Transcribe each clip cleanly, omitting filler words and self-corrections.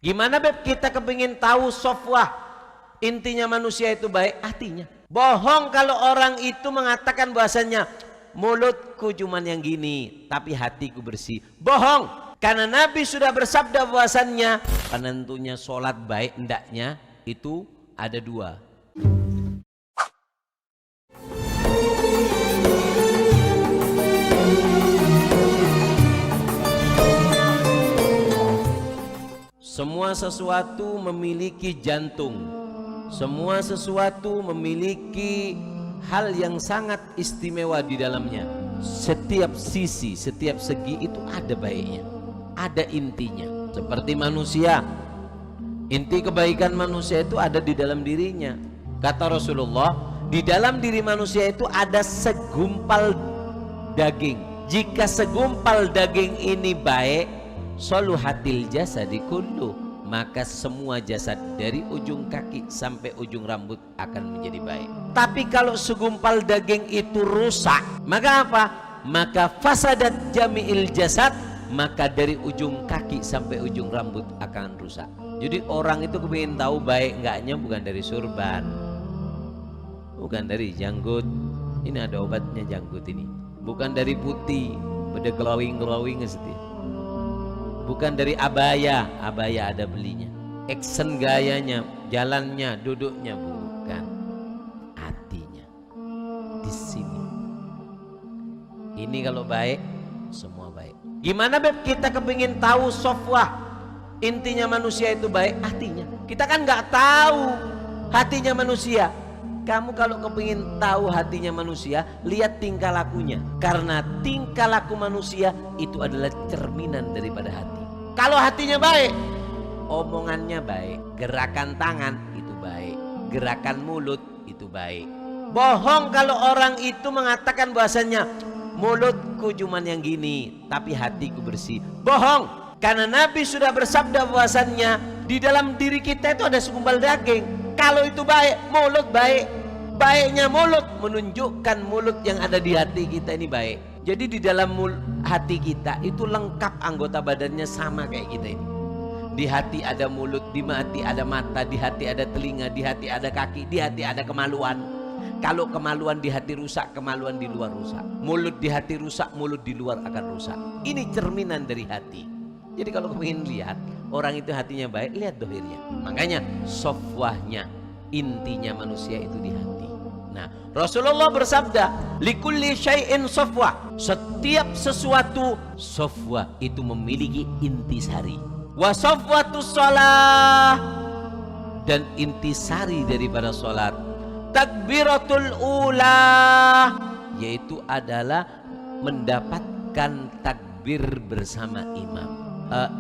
Gimana Beb kita kepingin tahu sofwah, intinya manusia itu baik? Hatinya. Bohong kalau orang itu mengatakan bahasanya mulutku cuman yang gini tapi hatiku bersih. Bohong, karena Nabi sudah bersabda bahwasannya penentunya sholat baik hendaknya itu ada dua. Semua sesuatu memiliki jantung. Semua sesuatu memiliki hal yang sangat istimewa di dalamnya. Setiap sisi, setiap segi itu ada baiknya, ada intinya. Seperti manusia, inti kebaikan manusia itu ada di dalam dirinya. Kata Rasulullah, di dalam diri manusia itu ada segumpal daging. Jika segumpal daging ini baik, soluhatil jasadi kullu, maka semua jasad dari ujung kaki sampai ujung rambut akan menjadi baik. Tapi kalau segumpal daging itu rusak, maka apa? Maka fasadat jami'il jasad, maka dari ujung kaki sampai ujung rambut akan rusak. Jadi orang itu kepingin tahu baik enggaknya bukan dari surban, bukan dari janggut. Ini ada obatnya janggut ini. Bukan dari putih, pada glowing setia. Bukan dari abaya, abaya ada belinya. Action gayanya, jalannya, duduknya, bukan. Hatinya di sini. Ini kalau baik, semua baik. Gimana Beb kita kepingin tahu sofwah, intinya manusia itu baik? Hatinya. Kita kan nggak tahu hatinya manusia. Kamu kalau kepingin tahu hatinya manusia, lihat tingkah lakunya. Karena tingkah laku manusia itu adalah cerminan daripada hati. Kalau hatinya baik, omongannya baik, gerakan tangan itu baik, gerakan mulut itu baik. Bohong kalau orang itu mengatakan bahasanya mulutku cuman yang gini tapi hatiku bersih. Bohong, karena Nabi sudah bersabda bahwasannya di dalam diri kita itu ada segumpal daging. Kalau itu baik, mulut baik. Baiknya mulut menunjukkan mulut yang ada di hati kita ini baik. Jadi di dalam hati kita itu lengkap anggota badannya sama kayak kita ini. Di hati ada mulut, di hati ada mata, di hati ada telinga, di hati ada kaki, di hati ada kemaluan. Kalau kemaluan di hati rusak, kemaluan di luar rusak. Mulut di hati rusak, mulut di luar akan rusak. Ini cerminan dari hati. Jadi kalau ingin lihat orang itu hatinya baik, lihat dohirnya. Makanya sofwahnya, intinya manusia itu di hati. Nah, Rasulullah bersabda, likulli syai'in sofwah. Setiap sesuatu sofwah itu memiliki intisari. Wa sofwatus shalah, dan intisari daripada salat takbiratul ula, yaitu adalah mendapatkan takbir bersama imam.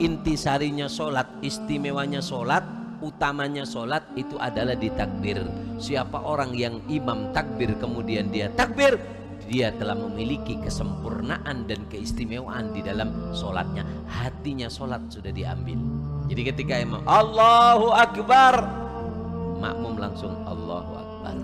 Intisarinya solat, istimewanya solat, utamanya solat itu adalah di takbir. Siapa orang yang imam takbir kemudian dia takbir, dia telah memiliki kesempurnaan dan keistimewaan di dalam solatnya. Hatinya solat sudah diambil. Jadi ketika imam Allahu Akbar, makmum langsung Allahu Akbar.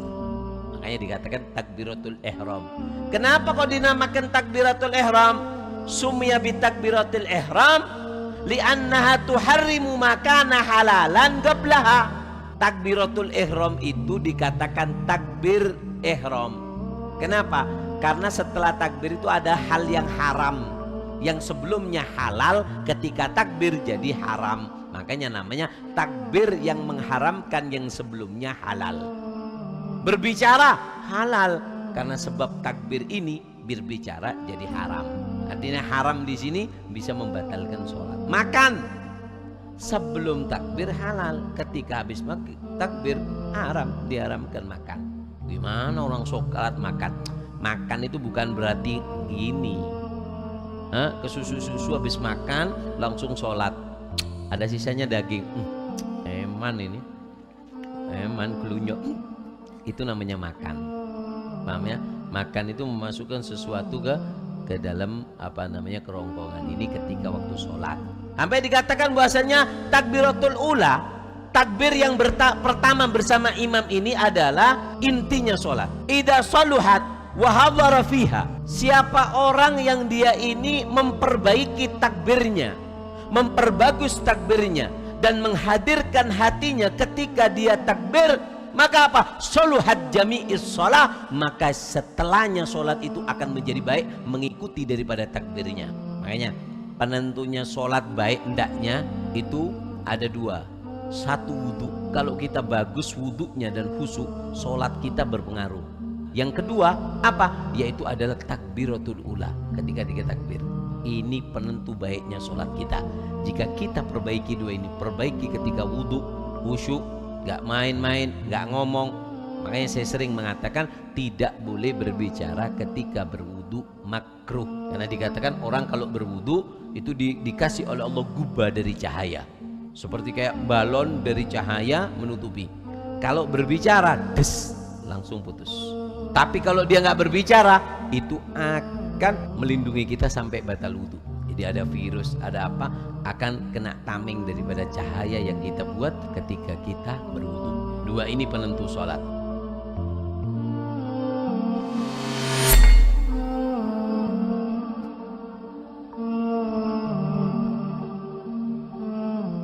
Makanya dikatakan takbiratul ihram. Kenapa kok dinamakan takbiratul ihram? Sumya bi takbiratul ihram li'annaha tuharrimu makana halalan qablaha. Takbiratul ihram itu dikatakan takbir ihram. Kenapa? Karena setelah takbir itu ada hal yang haram, yang sebelumnya halal, ketika takbir jadi haram. Makanya namanya takbir yang mengharamkan yang sebelumnya halal. Berbicara halal karena sebab takbir ini berbicara jadi haram. Artinya haram di sini bisa membatalkan sholat. Makan sebelum takbir halal, ketika habis takbir haram, diharamkan makan. Gimana orang sholat makan? Makan itu bukan berarti gini. Kesusu-susu habis makan langsung sholat. Ada sisanya daging. Eman ini. Eman kelunyok. Itu namanya makan. Paham ya? Makan itu memasukkan sesuatu ke dalam kerongkongan ini ketika waktu sholat. Sampai dikatakan bahasanya takbiratul ula, takbir yang pertama bersama imam ini adalah intinya sholat. Idza saluhat wa hadhara fiha, siapa orang yang dia ini memperbaiki takbirnya, memperbagus takbirnya, dan menghadirkan hatinya ketika dia takbir, maka apa? Soluhat jami'is sholah, maka setelahnya sholat itu akan menjadi baik mengikuti daripada takbirnya. Makanya penentunya sholat baik hendaknya itu ada dua. Satu, wudhu. Kalau kita bagus wudhunya dan khusyuk, sholat kita berpengaruh. Yang kedua apa? Yaitu adalah takbiratul ula, ketika kita takbir. Ini penentu baiknya sholat kita. Jika kita perbaiki dua ini, perbaiki ketika wudhu, khusyuk, gak main-main, gak ngomong. Makanya saya sering mengatakan tidak boleh berbicara ketika berwudhu, makruh. Karena dikatakan orang kalau berwudhu itu dikasih oleh Allah gubah dari cahaya, seperti kayak balon dari cahaya menutupi. Kalau berbicara, des, langsung putus. Tapi kalau dia nggak berbicara, itu akan melindungi kita sampai batal wudhu. Jadi ada virus, ada apa, akan kena tameng daripada cahaya yang kita buat ketika kita berwudhu. Dua ini penentu sholat.